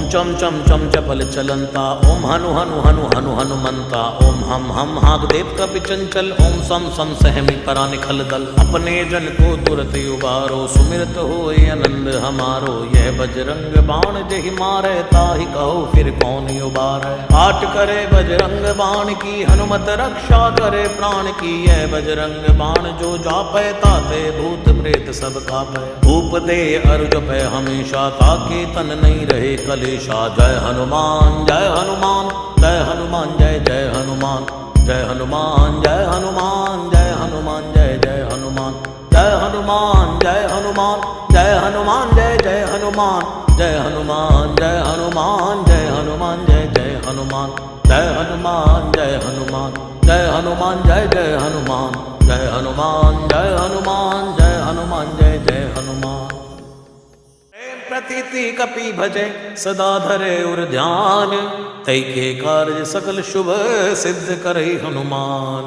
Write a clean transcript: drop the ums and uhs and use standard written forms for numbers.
चम चम चम चपल चलंता, ओम हनु हनु हनु हनु हनुमंता, ओम हम हागदेव कपि चंचल, ओम सम सम सहमी परा निखल दल। अपने जन को तुरत उबारो, सुमिरत होए आनंद हमारो। यह बजरंग बाण जहि मारे, ताहि कहो फिर कौन उबारे। पाठ करे बजरंग बाण की, हनुमत रक्षा करे प्राण की। यह बजरंग बाण जो जापै, ताते भूत प्रेत सब कापै। धूप दे अरु जपै हमेशा, ताके तन नहीं रहे कलेशा। जय हनुमान जय हनुमान जय हनुमान जय जय हनुमान। जय हनुमान जय हनुमान जय हनुमान जय जय हनुमान। जय हनुमान जय हनुमान जय हनुमान जय जय हनुमान। जय हनुमान जय हनुमान जय हनुमान जय जय हनुमान। जय हनुमान जय हनुमान जय हनुमान जय जय हनुमान। जय हनुमान जय हनुमान जय हनुमान जय जय हनुमान। प्रतीति कपि भजे सदा धरे उर ध्यान, तै के कार्य सकल शुभ सिद्ध करे हनुमान।